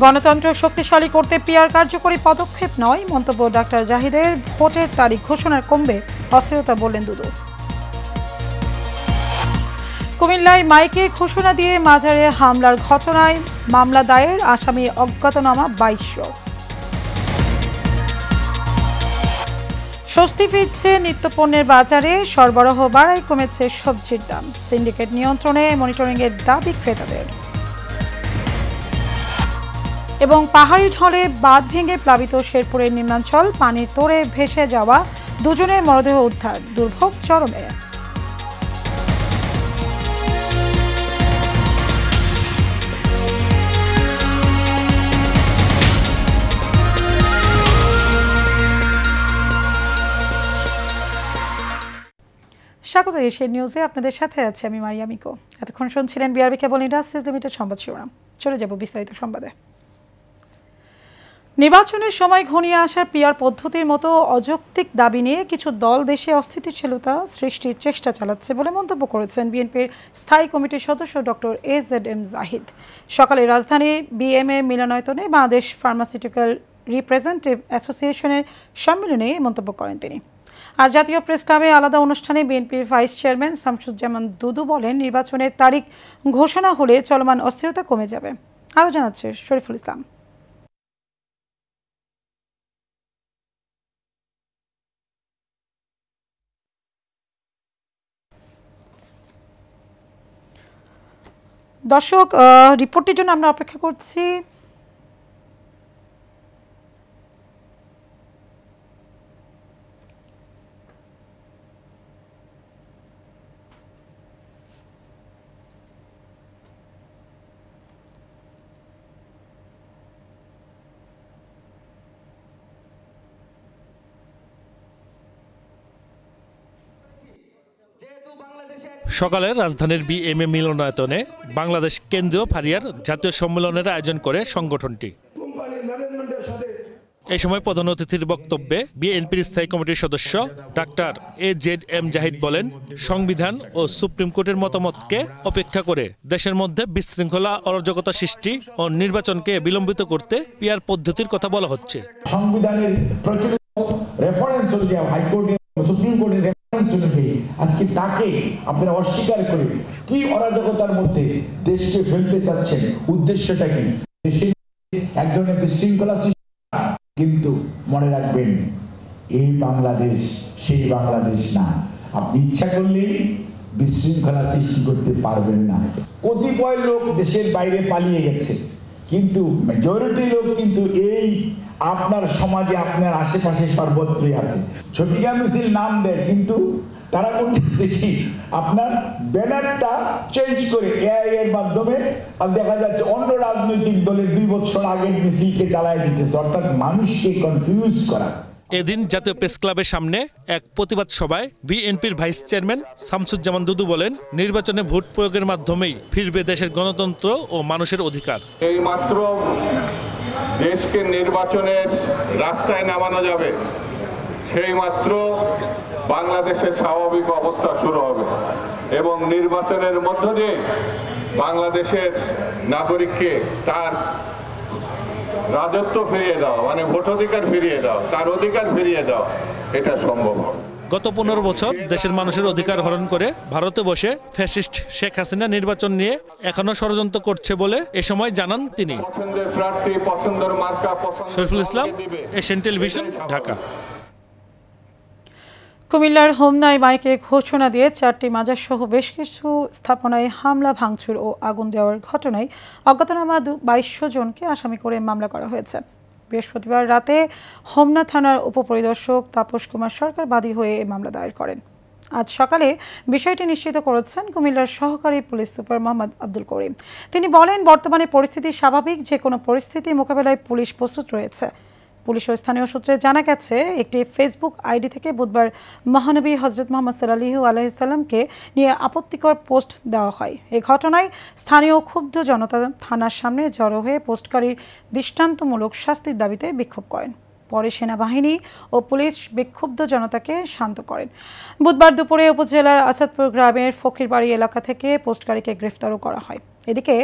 গণতন্ত্র শক্তিশালী করতে পিআর কার্যকরী পদক্ষেপ নয়, মন্তব্য ডাক্তার জাহিদের। ভোটের তারিখ ঘোষণার কমবে অস্থিরতা, বললেন দুদু। কুমিল্লায় মাইকে ঘোষণা দিয়ে মাজারে হামলার ঘটনায় মামলা দায়ের, আসামি অজ্ঞাতনামা 2200। স্বস্তি ফিরছে নিত্যপণ্যের বাজারে, সরবরাহ বাড়ায় কমেছে সবজির দাম। সিন্ডিকেট নিয়ন্ত্রণে মনিটরিংয়ের দাবি ক্রেতাদের। এবং পাহাড়ি ঢলে বাঁধ ভেঙে প্লাবিত শেরপুরের নিম্নাঞ্চল, পানির তোড়ে ভেসে যাওয়া দুজনের মরদেহ উদ্ধার, দুর্ভোগ চরমে। স্বাগত এশিয়ান নিউজে, আপনাদের সাথে আছে আমি মারিয়া মিকো। এতক্ষণ শুনছিলেন বিআরবি কেবল ইন্ডাস্ট্রিজ লিমিটেড সংবাদ শিরোনাম। চলে যাব বিস্তারিত সংবাদে। নির্বাচনের সময় ঘনিয়ে আসার পিআর পদ্ধতির মতো অযৌক্তিক দাবি নিয়ে কিছু দল দেশে অস্থিতিশীলতা সৃষ্টির চেষ্টা চালাচ্ছে বলে মন্তব্য করেছেন বিএনপির স্থায়ী কমিটির সদস্য ডক্টর এজেড জাহিদ। সকালে রাজধানীর বিএমএ মিলনায়তনে বাংলাদেশ ফার্মাসিউটিক্যাল রিপ্রেজেন্টেটিভ অ্যাসোসিয়েশনের সম্মেলনে মন্তব্য করেন তিনি। আর জাতীয় প্রেস ক্লাবে আলাদা অনুষ্ঠানে বিএনপির ভাইস চেয়ারম্যান শামসুজ্জামান দুদু বলেন, নির্বাচনের তারিখ ঘোষণা হলে চলমান অস্থিরতা কমে যাবে। আরও জানাচ্ছে শরীফুল ইসলাম। দর্শক, রিপোর্টের জন্য আমরা অপেক্ষা করছি। সকালে রাজধানীর বিএমএ মিলনায়তনে বাংলাদেশ কেন্দ্রীয় ফারিয়ার জাতীয় সম্মেলনের আয়োজন করে সংগঠনটি। এই সময় প্রধান অতিথির বক্তব্যে বিএনপির স্থায়ী কমিটির সদস্য ডাক্তার এজেড জাহিদ বলেন, সংবিধান ও সুপ্রিম কোর্টের মতামতকে উপেক্ষা করে দেশের মধ্যে বিশৃঙ্খলা, অরাজকতা সৃষ্টি ও নির্বাচনকে বিলম্বিত করতে পিআর পদ্ধতির কথা বলা হচ্ছে। সংবিধানের প্রচলিত রেফারেন্স অনুযায়ী হাইকোর্টের, সুপ্রিম কোর্টের রেফারেন্স অনুযায়ী আজকে তাকে আপনারা অস্বীকার করে কি অরাজকতার মধ্যে দেশকে ফেলতে চাচ্ছেন? উদ্দেশ্যটা কি? দেশে এক ধরনের বিশৃঙ্খলা সৃষ্টি। কিন্তু মনে রাখবেন, এই বাংলাদেশ সেই বাংলাদেশ না। আপনি ইচ্ছা করলেই বিশৃঙ্খলা সৃষ্টি করতে পারবেন না। কতিপয় লোক দেশের বাইরে পালিয়ে গেছে, কিন্তু মেজরিটি লোক কিন্তু এই আপনার সমাজে, আপনার আশেপাশে সর্বত্রই আছে। ঝটিকা মিছিল নাম দেয়, কিন্তু তারা করতেছে কি, আপনার ব্যানারটা চেঞ্জ করে এআই এর মাধ্যমে দেখা যাচ্ছে অন্য রাজনৈতিক দলের 2 বছর আগের মিছিলকে চালায় দিতেছে, অর্থাৎ মানুষকে কনফিউজ করা। এদিন জাতীয় প্রেস ক্লাবের সামনে এক প্রতিবাদ সভায় বিএনপির ভাইস চেয়ারম্যান শামসুজ্জামান দুদু বলেন, নির্বাচনে ভোট প্রয়োগের মাধ্যমেই ফিরবে দেশের গণতন্ত্র ও মানুষের অধিকার। এই মাত্র দেশকে নির্বাচনের রাস্তায় নামানো যাবে, সেই মাত্র বাংলাদেশের স্বাভাবিক অবস্থা শুরু হবে এবং নির্বাচনের মধ্য দিয়ে বাংলাদেশের নাগরিককে তার রাজত্ব ফিরিয়ে দাও, মানে ভোটাধিকার ফিরিয়ে দাও, তার অধিকার ফিরিয়ে দাও, এটা সম্ভব হবে। গত 15 বছর দেশের মানুষের অধিকার হরণ করে ভারতে বসে ফ্যাসিস্ট শেখ হাসিনা নির্বাচন নিয়ে এখনো ষড়যন্ত্র করছে বলে এ সময় জানান তিনি। পছন্দের প্রার্থী, পছন্দের মার্কা, শরীফুল ইসলাম, এশিয়ান টেলিভিশন, ঢাকা। কুমিল্লার হোমনায় মাইকে ঘোষণা দিয়ে 4টি মাজার সহ বেশ কিছু স্থাপনায় হামলা, ভাঙচুর ও আগুন দেওয়ার ঘটনায় অজ্ঞাতনামা 2200 জনকে আসামি করে মামলা করা হয়েছে। বৃহস্পতিবার রাতে হোমনা থানার উপপরিদর্শক তাপস কুমার সরকার বাদী হয়ে এই মামলা দায়ের করেন। আজ সকালে বিষয়টি নিশ্চিত করেছেন কুমিল্লার সহকারী পুলিশ সুপার মোহাম্মদ আব্দুল করিম। তিনি বলেন, বর্তমানে পরিস্থিতি স্বাভাবিক, যে কোনো পরিস্থিতি মোকাবেলায় পুলিশ প্রস্তুত রয়েছে। পুলিশ ও স্থানীয় সূত্রে জানা গেছে, একটি ফেসবুক আইডি থেকে বুধবার মহানবী হজরত মোহাম্মদ সাল্লাল্লাহু আলাইহি সাল্লামকে নিয়ে আপত্তিকর পোস্ট দেওয়া হয়। এই ঘটনায় স্থানীয় ক্ষুব্ধ জনতা থানার সামনে জড়ো হয়ে পোস্টকারীর দৃষ্টান্তমূলক শাস্তির দাবিতে বিক্ষোভ করেন। পরে সেনাবাহিনী ও পুলিশ বিক্ষুব্ধ জনতাকে শান্ত করেন। বুধবার দুপুরে উপজেলার আসাদপুর গ্রামের ফকিরবাড়ি এলাকা থেকে পোস্টকারীকে গ্রেফতারও করা হয়। এদিকে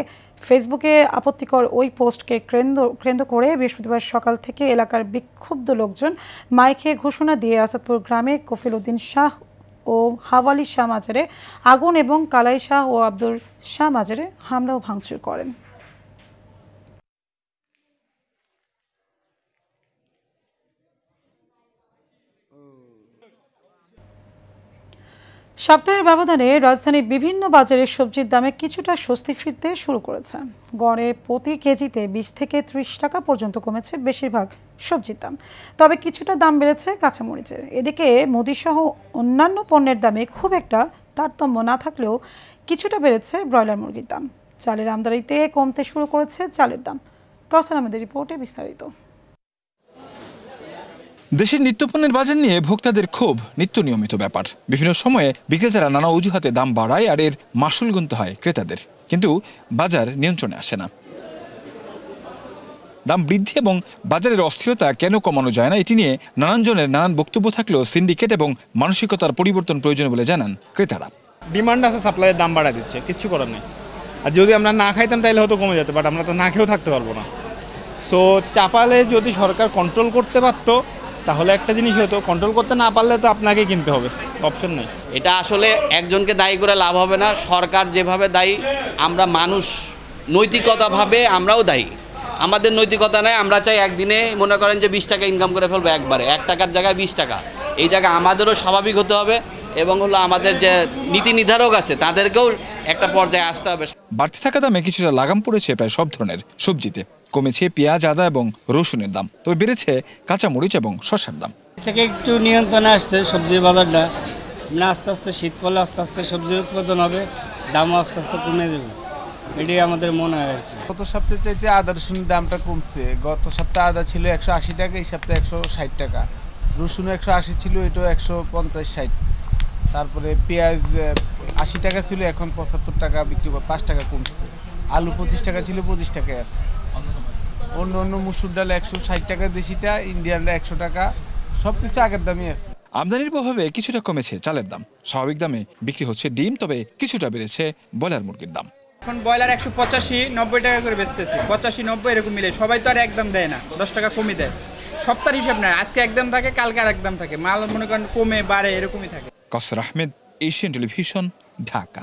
ফেসবুকে আপত্তিকর ওই পোস্টকে কেন্দ্র করে বৃহস্পতিবার সকাল থেকে এলাকার বিক্ষুব্ধ লোকজন মাইকে ঘোষণা দিয়ে আসাদপুর গ্রামে কফিল উদ্দিন শাহ ও হাওয়ালি শাহ মাজারে আগুন এবং কালাই শাহ ও আব্দুল শাহ মাজারে হামলা ও ভাঙচুর করেন। সপ্তাহের ব্যবধানে রাজধানীর বিভিন্ন বাজারে সবজির দামে কিছুটা স্বস্তি ফিরতে শুরু করেছে। গড়ে প্রতি কেজিতে 20 থেকে 30 টাকা পর্যন্ত কমেছে বেশিরভাগ সবজির দাম, তবে কিছুটা দাম বেড়েছে কাঁচামরিচের। এদিকে মুদিসহ অন্যান্য পণ্যের দামে খুব একটা তারতম্য না থাকলেও কিছুটা বেড়েছে ব্রয়লার মুরগির দাম। চালের আমদানিতে কমতে শুরু করেছে চালের দাম। কাউসার আমাদের রিপোর্টে বিস্তারিত। দেশের নিত্যপণ্যের বাজার নিয়ে ভোক্তাদের ক্ষোভ নিত্য নিয়মিত ব্যাপার। বিভিন্ন সময়ে বিক্রেতারা নানা অজুহাতে দাম বাড়ায় আর এর মাসুল গুনতে হয় ক্রেতাদের, কিন্তু বাজার নিয়ন্ত্রণে আসে না। দাম বৃদ্ধি এবং বাজারের অস্থিরতা কেন কমানো যায় না, এটি নিয়ে নানান জনের নানান বক্তব্য থাকলেও সিন্ডিকেট এবং মানসিকতার পরিবর্তন প্রয়োজন বলে জানান ক্রেতারা। ডিমান্ড আছে, সাপ্লাইয়ের দাম বাড়া দিচ্ছে, কিচ্ছু করার নেই। আর যদি আমরা না খাইতাম তাহলে হয়তো কমে যেত, বাট আমরা তো না খেয়েও থাকতে পারবো না। সো চাপালে যদি সরকার কন্ট্রোল করতে পারতো তাহলে একটা জিনিস হতো, কন্ট্রোল করতে না পারলে তো আপনাকে কিনতে হবে, অপশন নেই। এটা আসলে একজনকে দায়ী করে লাভ হবে না। সরকার যেভাবে দায়ী, আমরা মানুষ নৈতিকতাভাবে আমরাও দায়ী। আমাদের নৈতিকতা নেই, আমরা চাই একদিনে মনে করেন যে 20 টাকা ইনকাম করে ফেলবো একবারে, 1 টাকার জায়গায় 20 টাকা। এই জায়গায় আমাদেরও স্বাভাবিক হতে হবে এবং হলো আমাদের যে নীতি নির্ধারক আছে তাদেরকেও একটা পর্যায়ে আসতে হবে। বাড়তি থাকা দামে কিছুটা লাগাম পড়েছে প্রায় সব ধরনের সবজিতে। কমেছে পেঁয়াজ, আদা এবং রসুনের দাম, তবে বেড়েছে কাঁচামরিচ এবং শসার দাম। থেকে একটু নিয়ন্ত্রণে আসছে সবজির বাজারটা। মানে আস্তে আস্তে শীত পড়লে আস্তে আস্তে সবজির উৎপাদন হবে, দামও আস্তে আস্তে কমে যাবে, এটাই আমাদের মনে হয় আর কি। গত সপ্তাহে চাইতে আদা রসুনের দামটা কমছে। গত সপ্তাহে আদা ছিল 180 টাকা, এই সপ্তাহে 160 টাকা। রসুন 180 ছিল, এটাও 150-60। তারপরে পেঁয়াজ 80 টাকা ছিল, এখন 75 টাকা বিক্রি করে 5 টাকা কমছে। আলু 25 টাকা ছিল, 25 টাকায় আছে। অন্য মুসুর ডাল 160 টাকা দেশিটা, ইন্ডিয়ানটা 100 টাকা, সব কিছু আগের দামই আছে। আমদানির প্রভাবে কিছুটা কমেছে চালের দাম। স্বাভাবিক দামে বিক্রি হচ্ছে ডিম, তবে কিছুটা বেড়েছে ব্রয়লার মুরগির দাম। এখন ব্রয়লার 185-90 টাকা করে বেচতেছে, 85-90 এরকম মিলে। সবাই তো আর একদম দেয় না, 10 টাকা কমই দেয়। সপ্তাহের হিসাব নয়, আজকে একদম থাকে, কালকে আর একদম থাকে। মাল মনে করেন কমে বাড়ে এরকমই থাকে। কাউসার আহমেদ, এশিয়ান টেলিভিশন, ঢাকা।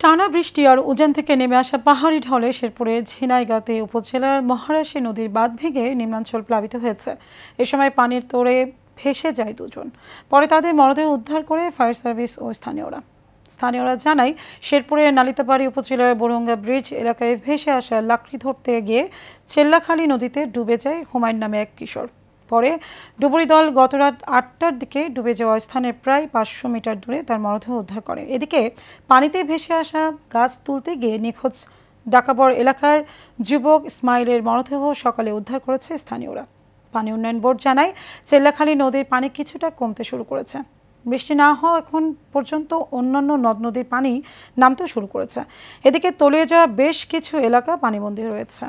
টানা বৃষ্টি আর উজান থেকে নেমে আসা পাহাড়ি ঢলে শেরপুরের ঝিনাইগাতি উপজেলার মহারাশি নদীর বাঁধ ভেঙে নিম্নাঞ্চল প্লাবিত হয়েছে। এ সময় পানির তোড়ে ভেসে যায় 2 জন। পরে তাদের মরদেহ উদ্ধার করে ফায়ার সার্ভিস ও স্থানীয়রা জানায়, শেরপুরের নালিতাবাড়ি উপজেলার বরুঙ্গা ব্রিজ এলাকায় ভেসে আসা লাকড়ি ধরতে গিয়ে চেল্লাখালী নদীতে ডুবে যায় হুমায়ুন নামে এক কিশোর। পরে ডুবুরি দল গত রাত 8টার দিকে ডুবে যাওয়া স্থানের প্রায় 500 মিটার দূরে তার মরদেহ উদ্ধার করে। এদিকে পানিতে ভেসে আসা গাছ তুলতে গিয়ে নিখোঁজ ডাকাবর এলাকার যুবক ইসমাইলের মরদেহ সকালে উদ্ধার করেছে স্থানীয়রা। পানি উন্নয়ন বোর্ড জানায়, চেল্লাখালী নদীর পানি কিছুটা কমতে শুরু করেছে। বৃষ্টি না হওয়া এখন পর্যন্ত অন্যান্য নদ নদীর পানি নামতে শুরু করেছে। এদিকে তলিয়ে যাওয়া বেশ কিছু এলাকা পানিবন্দী রয়েছে।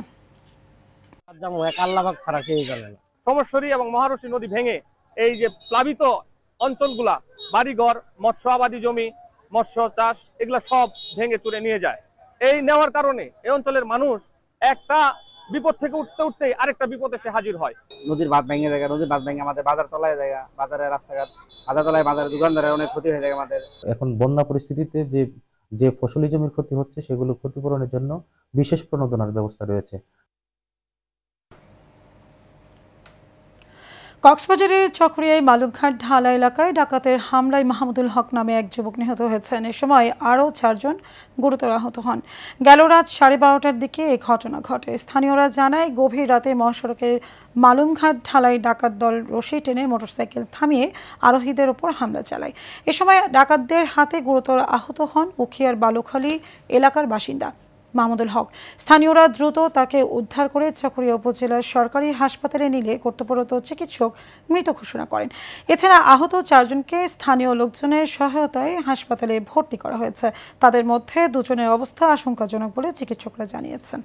সমস্বরী এবং মহারশী নদী ভেঙে এই যে প্লাবিত অঞ্চলগুলা, বাড়িঘর, মৎস্য আবাদি জমি, মৎস্য চাষ, এগুলা সব ভেঙে চুরে নিয়ে যায়। এই নেওয়ার কারণে এই অঞ্চলের মানুষ একটা বিপদ থেকে উঠতে আরেকটা বিপদে সে হাজির হয়। নদীর বাঁধ ভেঙে জায়গা, নদীর বাঁধ ভেঙে আমাদের বাজার তলায় জায়গা, বাজারের রাস্তাঘাট, বাজার তলায় বাজারের দোকানদারের অনেক ক্ষতি হয়ে যায় আমাদের। এখন বন্যা পরিস্থিতিতে যে ফসলি জমির ক্ষতি হচ্ছে, সেগুলো ক্ষতিপূরণের জন্য বিশেষ প্রণোদনার ব্যবস্থা রয়েছে। কক্সবাজারের চকরিয়ায় মালুমঘাট ঢালা এলাকায় ডাকাতের হামলায় মাহমুদুল হক নামে এক যুবক নিহত হয়েছেন। এ সময় আরও 4 জন গুরুতর আহত হন। গেল রাত 12:30টার দিকে এই ঘটনা ঘটে। স্থানীয়রা জানায়, গভীর রাতে মহাসড়কের মালুমঘাট ঢালাই ডাকাত দল রশি টেনে মোটরসাইকেল থামিয়ে আরোহীদের ওপর হামলা চালায়। এ সময় ডাকাতদের হাতে গুরুতর আহত হন উখিয়ার বালুখালী এলাকার বাসিন্দা মাহমুদুল হক। স্থানীয়রা দ্রুত তাকে উদ্ধার করে চকরিয়া উপজেলার সরকারি হাসপাতালে নিলে কর্তব্যরত চিকিৎসক মৃত ঘোষণা করেন। এছাড়া আহত 4 জনকে স্থানীয় লোকজনের সহায়তায় হাসপাতালে ভর্তি করা হয়েছে। তাদের মধ্যে 2 জনের অবস্থা আশঙ্কাজনক বলে চিকিৎসকরা জানিয়েছেন।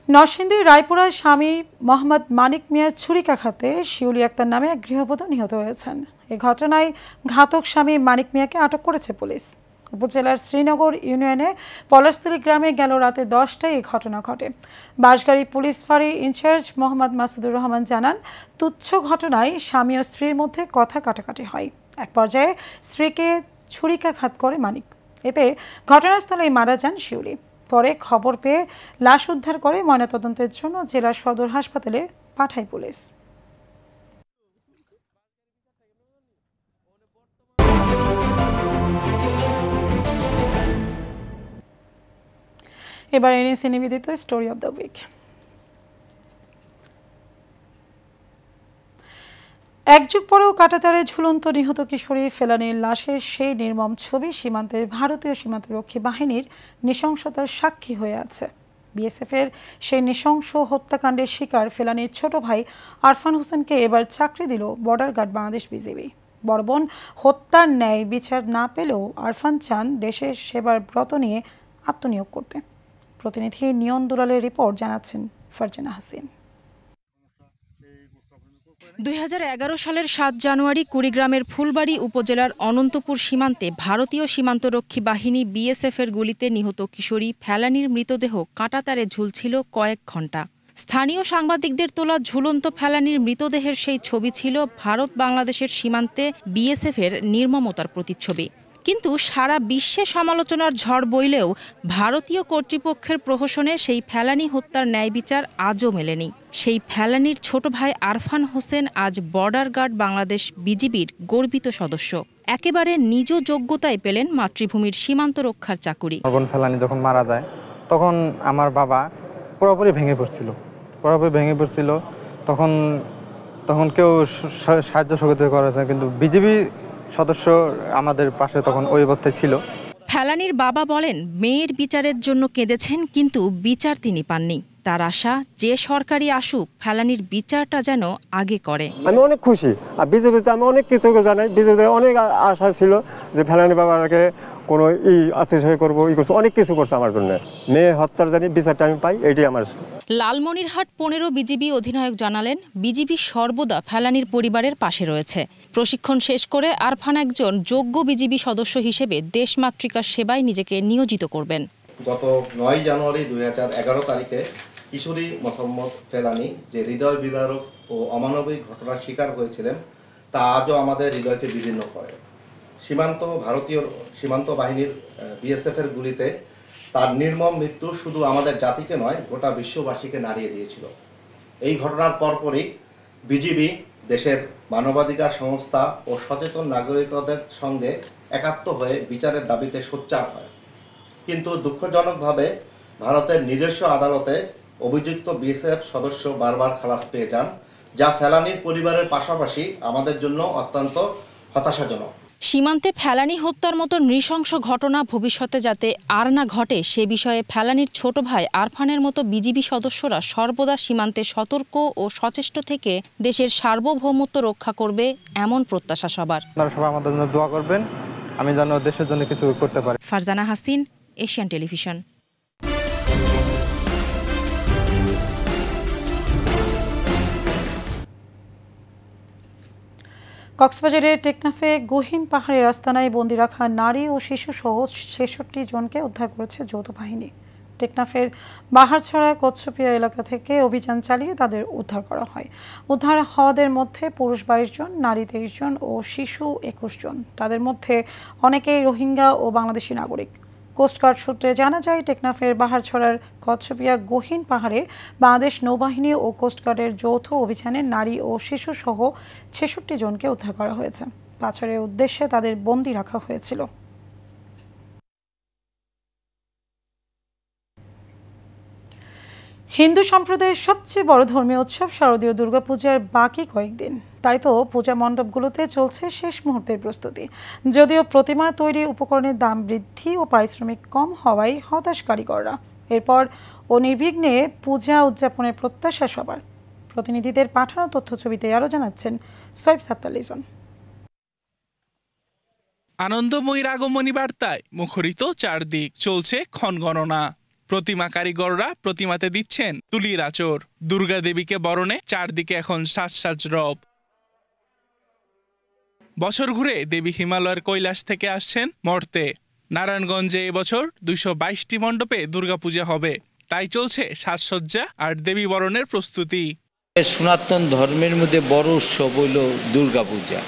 নরসিংদীর রায়পুরার স্বামী মোহাম্মদ মানিক মিয়ার ছুরিকাঘাতে শিউলি আক্তার নামে এক গৃহবধূ নিহত হয়েছেন। এ ঘটনায় ঘাতক স্বামী মানিক মিয়াকে আটক করেছে পুলিশ। উপজেলার শ্রীনগর ইউনিয়নে পলাশতলী গ্রামে গেল রাতে 10টায় এই ঘটনা ঘটে। বাঁশগাড়ি পুলিশ ফাঁড়ি ইনচার্জ মোহাম্মদ মাসুদুর রহমান জানান, তুচ্ছ ঘটনায় স্বামী ও স্ত্রীর মধ্যে কথা কাটাকাটি হয়। এক পর্যায়ে স্ত্রীকে ছুরিকাঘাত করে মানিক। এতে ঘটনাস্থলেই মারা যান শিউলি। পরে খবর পেয়ে লাশ উদ্ধার করে ময়নাতদন্তের জন্য জেলা সদর হাসপাতালে পাঠায় পুলিশ। এবার এনএসি নিবেদিত স্টোরি অব দ্য উইক। এক যুগ পরেও কাঁটাতারে ঝুলন্ত নিহত কিশোরী ফেলানীর লাশের সেই নির্মম ছবি সীমান্তের ভারতীয় সীমান্তরক্ষী বাহিনীর নৃশংসতার সাক্ষী হয়ে আছে। বিএসএফের সেই নৃশংস হত্যাকাণ্ডের শিকার ফেলানীর ছোট ভাই আরফান হোসেনকে এবার চাকরি দিল বর্ডার গার্ড বাংলাদেশ বিজিবি। বড় বোন হত্যার ন্যায় বিচার না পেলেও আরফান চান দেশের সেবার ব্রত নিয়ে আত্মনিয়োগ করতে। প্রতিনিধি নিয়ন দুলালের রিপোর্ট জানাচ্ছেন ফারজানা হাসিন। 2011 সালের 7 জানুয়ারি কুড়িগ্রামের ফুলবাড়ী উপজেলার অনন্তপুর সীমান্তে ভারতীয় সীমান্তরক্ষী বাহিনী বিএসএফের গুলিতে নিহত কিশোরী ফেলানীর মৃতদেহ কাঁটাতারে ঝুলছিল কয়েক ঘণ্টা। স্থানীয় সাংবাদিকদের তোলা ঝুলন্ত ফেলানীর মৃতদেহের সেই ছবি ছিল ভারত বাংলাদেশের সীমান্তে বিএসএফের নির্মমতার প্রতিচ্ছবি। কিন্তু সারা বিশ্বে সমালোচনার ঝড় বইলেও ভারতীয় কর্তৃপক্ষের প্রহসনে সেই ফেলানী হত্যার ন্যায় বিচার আজও মেলেনি। সেই ফেলানীর ছোট ভাই আরফান হোসেন আজ বর্ডার গার্ড বাংলাদেশ বিজিবির গর্বিত সদস্য। একেবারে নিজ যোগ্যতায় পেলেন মাতৃভূমির সীমান্ত রক্ষার চাকুরি। ফেলানী যখন মারা যায় তখন আমার বাবা পুরোপুরি ভেঙে পড়ছিল। তখন কেউ সাহায্য সহযোগিতা করে না, কিন্তু বিজিবি সদস্য আমাদের পাশে তখন ওই অবস্থায় ছিল। ফেলানীর বাবা বলেন, মেয়ের বিচারের জন্য কেঁদেছেন, কিন্তু বিচার তিনি পাননি। তার আশা, যে সরকারি আসুক ফেলানীর বিচারটা যেন আগে করে। আমি অনেক খুশি, আর বিজেপিতে আমি অনেক কিছু জানাই। বিজেপিতে অনেক আশা ছিল যে ফেলানী বাবাকে কোনো আত্মীয় করবো, অনেক কিছু করছে আমার জন্য। মেয়ে হত্যার জানি বিচারটা আমি পাই, এটাই আমার। লালমনিরহাট 15 বিজিবি অধিনায়ক জানালেন, বিজিবি সর্বদা ফেলানীর পরিবারের পাশে রয়েছে। প্রশিক্ষণ শেষ করে আরফান একজন যোগ্য বিজিবি সদস্য হিসেবে দেশমাতৃকার সেবায় নিজেকে নিয়োজিত করবেন। গত 9 জানুয়ারি 2011 তারিখে কিশোরী মোসাম্মদ ফেলানী যে হৃদয় বিদারক ও অমানবিক ঘটনার শিকার হয়েছিলেন, তা আজও আমাদের হৃদয়কে বিদীর্ণ করে। ভারতীয় সীমান্ত বাহিনীর বিএসএফের গুলিতে তার নির্মম মৃত্যু শুধু আমাদের জাতিকে নয়, গোটা বিশ্ববাসীকে নাড়িয়ে দিয়েছিল। এই ঘটনার পরপরই বিজিবি দেশের মানবাধিকার সংস্থা ও সচেতন নাগরিকদের সঙ্গে একাত্ম হয়ে বিচারের দাবিতে সোচ্চার হয়। কিন্তু দুঃখজনকভাবে ভারতের নিজস্ব আদালতে অভিযুক্ত বিএসএফ সদস্য বারবার খালাস পেয়ে যান, যা ফেলানীর পরিবারের পাশাপাশি আমাদের জন্য অত্যন্ত হতাশাজনক। সীমান্তে ফেলানী হত্যার মতো নৃশংস ঘটনা ভবিষ্যতে যাতে আর না ঘটে, সে বিষয়ে ফেলানীর ছোট ভাই আরফানের মতো বিজিবি সদস্যরা সর্বদা সীমান্তে সতর্ক ও সচেষ্ট থেকে দেশের সার্বভৌমত্ব রক্ষা করবে, এমন প্রত্যাশা সবার। আপনারা সবাই আমাদের জন্য দোয়া করবেন, আমি যেন দেশের জন্য কিছু করতে পারি। Farzana Hasin, Asian television. কক্সবাজারের টেকনাফে গহীন পাহাড়ের আস্তানায় বন্দী রাখা নারী ও শিশু সহ 66 জনকে উদ্ধার করেছে যৌথ বাহিনী। টেকনাফের বাহারছড়া কচ্ছপিয়া এলাকা থেকে অভিযান চালিয়ে তাদের উদ্ধার করা হয়। উদ্ধার হওয়াদের মধ্যে পুরুষ 22 জন, নারী 23 জন ও শিশু 21 জন। তাদের মধ্যে অনেকেই রোহিঙ্গা ও বাংলাদেশি নাগরিক। কোস্টগার্ড সূত্রে জানা যায়, টেকনাফের বাহারছড়ার কচ্ছপিয়া গহীন পাহাড়ে বাংলাদেশ নৌবাহিনী ও কোস্টগার্ডের যৌথ অভিযানে নারী ও শিশু সহ 66 জনকে উদ্ধার করা হয়েছে। পাচারের উদ্দেশ্যে তাদের বন্দী রাখা হয়েছিল। হিন্দু সম্প্রদায়ের সবচেয়ে বড় ধর্মীয় উৎসব শারদীয় দুর্গাপূজার বাকি কয়েকদিন, তাই তো পূজা মণ্ডপগুলোতে চলছে শেষ মুহূর্তের প্রস্তুতি। যদিও প্রতিমা তৈরির উপকরণের দাম বৃদ্ধি ও পারিশ্রমিক কম হওয়ায় হতাশ কারিগররা। এরপর নির্বিঘ্নে পূজা উদযাপনের প্রত্যাশা সবার। প্রতিনিধিদের পাঠানো তথ্যছবিতে আরও জানাচ্ছেন সৈয়দ সাত্তার লিজন। আনন্দময়ীর আগমনী বার্তায় মুখরিত চারদিক, চলছে ক্ষণগণনা। প্রতিমা কারিগররা প্রতিমাতে দিচ্ছেন তুলির আঁচড়। দুর্গা দেবীকে বরণে চারদিকে এখন সাজ রব। বছর ঘুরে দেবী হিমালয়ের কৈলাস থেকে আসছেন মর্তে। নারায়ণগঞ্জে এবছর 222টি মণ্ডপে দুর্গাপূজা হবে, তাই চলছে সাজসজ্জা আর দেবী বরণের প্রস্তুতি। সনাতন ধর্মের মধ্যে বড় উৎসব হইল দুর্গাপূজা।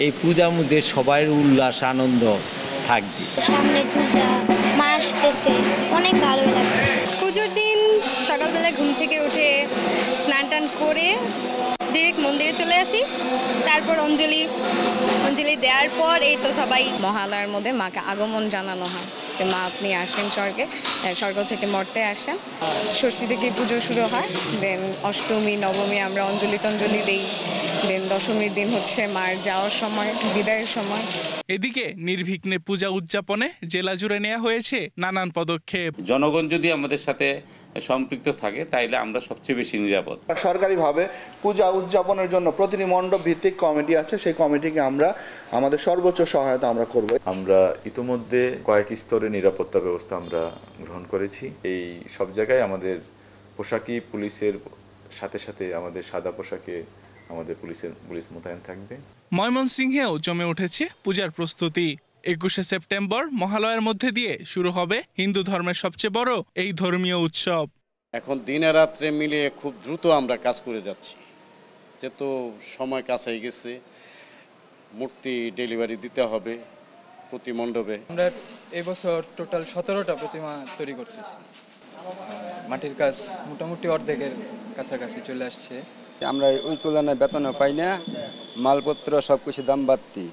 এই পূজার মধ্যে সবাই উল্লাস আনন্দ থাকবে। সামনে পূজা, মা আসতেছে, অনেক ভালো লাগতেছে। পুজোর দিন সকালবেলা ঘুম থেকে উঠে স্নান টান করে ডিরেক্ট মন্দিরে চলে আসি, তারপর অঞ্জলি দেওয়ার পর এই তো সবাই মহালয়ার মধ্যে মাকে আগমন জানানো হয় যে মা আপনি আসেন স্বর্গ থেকে মর্তে আসেন। ষষ্ঠী থেকে পুজো শুরু হয়, দেন অষ্টমী নবমী আমরা অঞ্জলি দিই, দেন দশমীর দিন হচ্ছে মার যাওয়ার সময়, বিদায়ের সময়। এদিকে নির্বিঘ্নে পূজা উদযাপনে জেলা জুড়ে নেওয়া হয়েছে নানান পদক্ষেপ। জনগণ যদি আমাদের সাথে সম্পৃক্ত থাকে তাইলে আমরা সবচেয়ে বেশি নিরাপদ। সরকারিভাবে পূজা উদযাপনের জন্য প্রতিটি মণ্ডপ ভিত্তিক কমিটি আছে, সেই কমিটিকে আমরা আমাদের সর্বোচ্চ সহায়তা আমরা করব। আমরা ইতোমধ্যে কয়েক স্তরে নিরাপত্তা ব্যবস্থা আমরা গ্রহণ করেছি। এই সব জায়গায় আমাদের পোশাকি পুলিশের সাথে সাথে আমাদের সাদা পোশাকে আমাদের পুলিশ মোতায়েন থাকবে। ময়মনসিংহেও জমে উঠেছে পূজার প্রস্তুতি। 21শে সেপ্টেম্বর মহালয়ার মধ্যে দিয়ে শুরু হবে হিন্দু ধর্মের সবচেয়ে বড় এই ধর্মীয় উৎসব। এখন দিনে রাত্রে মিলিয়ে খুব দ্রুত আমরা কাজ করে যাচ্ছি, যেহেতু সময় কাছে গেছে। মূর্তি ডেলিভারি দিতে হবে প্রতি মণ্ডপে। আমরা এবছর টোটাল 17টা প্রতিমা তৈরি করতেছি। মাটির কাজ মোটামুটি অর্ধেকের কাছাকাছি চলে আসছে। আমরা ওই তুলনায় বেতনও পাই না, মালপত্র সব কিছু দাম বাড়তি,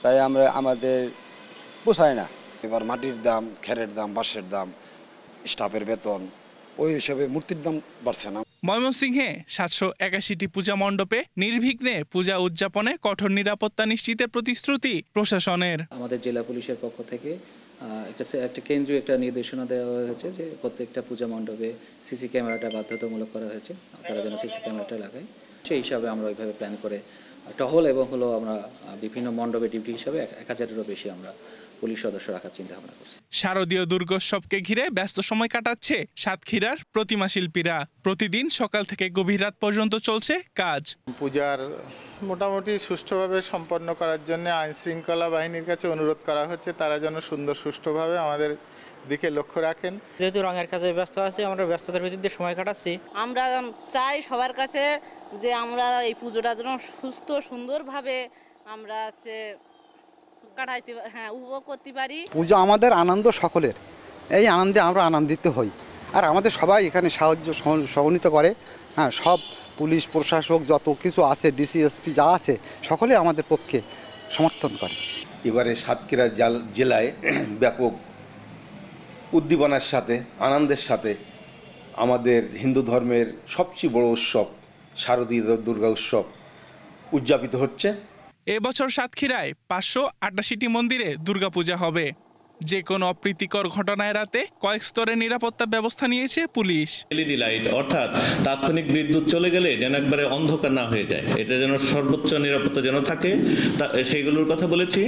তাই আমাদের পোষায় না। এবার মাটির দাম, খেরের দাম, বাঁশের দাম, স্টাফের বেতন, ওই হিসাবে মূর্তির দাম বাড়ছে না। ময়মনসিংহে 781টি পূজা মণ্ডপে নির্বিঘ্নে পূজা উদযাপনে কঠোর নিরাপত্তা নিশ্চিতের প্রতিশ্রুতি প্রশাসনের। আমাদের জেলা পুলিশের পক্ষ থেকে একটা কেন্দ্রীয় একটা নির্দেশনা দেওয়া হয়েছে যে প্রত্যেকটা পূজা মণ্ডপে সিসি ক্যামেরাটা বাধ্যতামূলক করা হয়েছে, তারা যেন সিসি ক্যামেরাটা লাগায়। সেই হিসাবে আমরা ওইভাবে প্ল্যান করে টহল এবং আমরা বিভিন্ন মণ্ডপে ডিউটি হিসাবে 1000-এরও বেশি আমরা পুলিশ সদস্য রাখার চিন্তা ভাবনা করছি। শারদীয় দুর্গোৎসবকে ঘিরে ব্যস্ত সময় কাটাচ্ছে সাতক্ষীরার প্রতিমা শিল্পীরা। প্রতিদিন সকাল থেকে গভীর রাত পর্যন্ত চলছে কাজ। পূজার মোটামুটি সুষ্ঠুভাবে সম্পন্ন করার জন্য আইন শৃঙ্খলা বাহিনীর কাছে অনুরোধ করা হচ্ছে, তারা যেন সুষ্ঠুভাবে আমাদের দিকে লক্ষ্য রাখেন। যেহেতু রঙের কাজে ব্যস্ত আছি, আমরা ব্যস্ততার ভিতর দিয়ে সময় কাটাচ্ছি। আমরা চাই সবার কাছে যে আমরা এই পুজোটা যেন সুস্থ সুন্দরভাবে আমরা উপভোগ করতে পারি। পূজা আমাদের আনন্দ সকলের, এই আনন্দে আমরা আনন্দিত হই। আর আমাদের সবাই এখানে সাহায্য সহযোগিতা করে। হ্যাঁ, সব পুলিশ প্রশাসক যত কিছু আছে, ডিসিএসপি যা আছে, সকলে আমাদের পক্ষে সমর্থন করে। এবারে সাতক্ষীরা জেলায় ব্যাপক উদ্দীপনার সাথে, আনন্দের সাথে আমাদের হিন্দু ধর্মের সবচেয়ে বড় উৎসব শারদীয় দুর্গা উৎসব উদযাপিত হচ্ছে। এবছর সাতক্ষীরায় 588টি মন্দিরে দুর্গাপূজা হবে। যে কোনো অপ্রীতিকর ঘটনা এড়াতে কয়েক স্তরে নিরাপত্তা ব্যবস্থা নিয়েছে পুলিশ। এলইডি লাইট অর্থাৎ তাৎক্ষণিক বিদ্যুৎ চলে গেলে যেন একবারে অন্ধকার না হয়ে যায়, এটা যেন সর্বোচ্চ নিরাপত্তা যেন থাকে, সেইগুলোর কথা বলেছি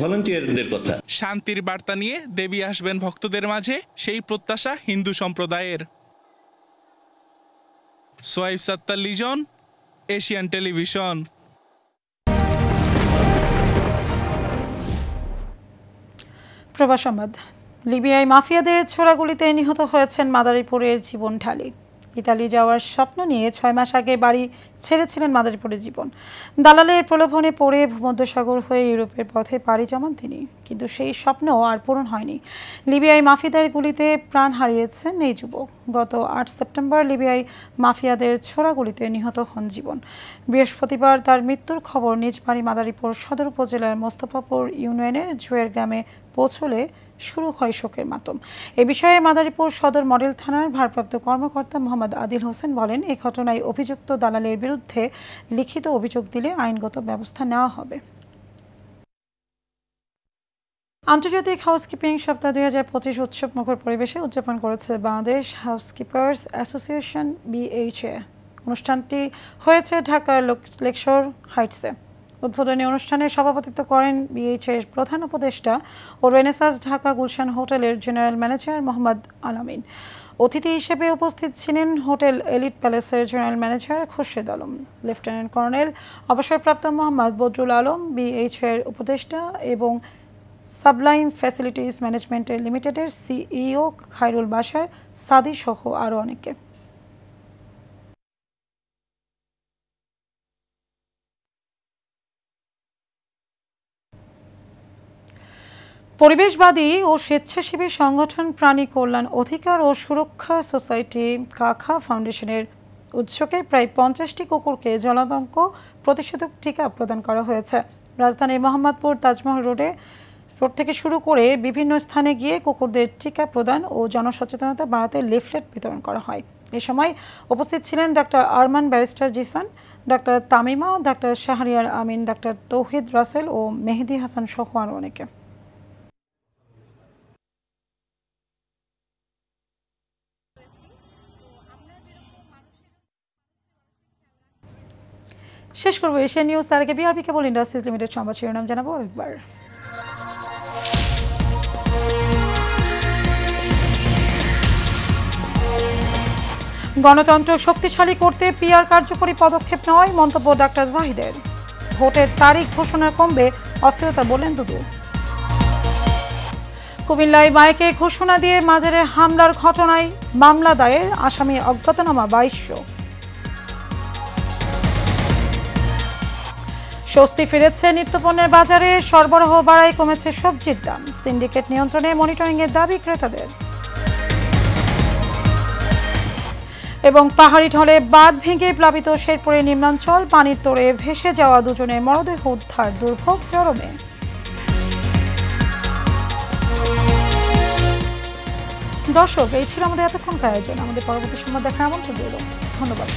ভলান্টিয়ারদের কথা। শান্তির বার্তা নিয়ে দেবী আসবেন ভক্তদের মাঝে, সেই প্রত্যাশা হিন্দু সম্প্রদায়ের। Shoaib Sattar Lijon, Asian television. প্রবাস সংবাদ। লিবিয়ায় মাফিয়াদের ছোড়াগুলিতে নিহত হয়েছেন মাদারীপুরের জীবন ঢালি। ইতালি যাওয়ার স্বপ্ন নিয়ে 6 মাস আগে বাড়ি ছেড়েছিলেন মাদারীপুরের জীবন। দালালের প্রলোভনে পড়ে ভূমধ্যসাগর হয়ে ইউরোপের পথে পাড়ি জমান তিনি, কিন্তু সেই স্বপ্ন আর পূরণ হয়নি। লিবিয়ায় মাফিয়াদের গুলিতে প্রাণ হারিয়েছেন এই যুবক। গত 8 সেপ্টেম্বর লিবিয়ায় মাফিয়াদের ছোড়াগুলিতে নিহত হন জীবন। বৃহস্পতিবার তার মৃত্যুর খবর নিজ বাড়ি মাদারীপুর সদর উপজেলার মোস্তফাপুর ইউনিয়নের জুয়ের গ্রামে পৌঁছলে শুরু হয় শোকের মাতম। এ বিষয়ে মাদারীপুর সদর মডেল থানার ভারপ্রাপ্ত কর্মকর্তা মোহাম্মদ আদিল হোসেন বলেন, এই ঘটনায় অভিযুক্ত দালালের বিরুদ্ধে লিখিত অভিযোগ দিলে আইনগত ব্যবস্থা নেওয়া হবে। আন্তর্জাতিক হাউসকিপিং সপ্তাহ 2025 উৎসব মুখর পরিবেশে উদযাপন করেছে বাংলাদেশ হাউসকিপার্স অ্যাসোসিয়েশন BHA। অনুষ্ঠানটি হয়েছে ঢাকার লেকশোর হাইটসে। উদ্বোধনী অনুষ্ঠানে সভাপতিত্ব করেন BHA-এর প্রধান উপদেষ্টা ও রেনেসাস ঢাকা গুলশান হোটেলের জেনারেল ম্যানেজার মোহাম্মদ আলামিন। অতিথি হিসেবে উপস্থিত ছিলেন হোটেল এলিট প্যালেসের general manager Khurshed Alam, lieutenant colonel অবসরপ্রাপ্ত মোহাম্মদ বদরুল আলম BH-এর উপদেষ্টা এবং সাবলাইম ফ্যাসিলিটিস ম্যানেজমেন্ট লিমিটেডের CEO খায়রুল বাশার সাদি সহ আরও অনেকে। পরিবেশবাদী ও স্বেচ্ছাসেবী সংগঠন প্রাণী কল্যাণ অধিকার ও সুরক্ষা সোসাইটি কাখা ফাউন্ডেশনের উদ্যোগে প্রায় 50টি কুকুরকে জলাতঙ্ক প্রতিষেধক টিকা প্রদান করা হয়েছে। রাজধানীর মোহাম্মদপুর তাজমহল রোড থেকে শুরু করে বিভিন্ন স্থানে গিয়ে কুকুরদের টিকা প্রদান ও জনসচেতনতা বাড়াতে লিফলেট বিতরণ করা হয়। এ সময় উপস্থিত ছিলেন ডাক্তার আরমান, ব্যারিস্টার জিসান, ডাক্তার তামিমা, ডাক্তার শাহরিয়ার আমিন, ডাক্তার তৌহিদ রাসেল ও মেহেদি হাসান সহ আরও অনেকে। শেষ করবো এশিয়া নিউজ, তার আগে BRB কেবল ইন্ডাস্ট্রিজ লিমিটেড সংবাদ শিরোনাম জানাবো আরেকবার। গণতন্ত্র শক্তিশালী করতে PR কার্যকরী পদক্ষেপ নয়, মন্তব্য ডাক্তার জাহিদের। ভোটের তারিখ ঘোষণা কমবে অস্থিরতা, বললেন দুদু। কুমিল্লায় মাইকে ঘোষণা দিয়ে মাজারে হামলার ঘটনায় মামলা দায়ের, আসামি অজ্ঞাতনামা 2200। স্বস্তি ফিরেছে নিত্যপণ্যের বাজারে, সরবরাহ বাড়ায় কমেছে সবজির দাম, সিন্ডিকেট নিয়ন্ত্রণে মনিটরিংয়ের দাবি ক্রেতাদের। এবং পাহাড়ি ঢলে বাঁধ ভেঙে প্লাবিত শেরপুরের নিম্নাঞ্চল, পানির তোড়ে ভেসে যাওয়া দুজনের মরদেহ উদ্ধার, দুর্ভোগ চরমে। দর্শক, এই ছিল আমাদের এতক্ষণকার আয়োজন। আমাদের পরবর্তী সংবাদ দেখার আমন্ত্রণ রইল। ধন্যবাদ।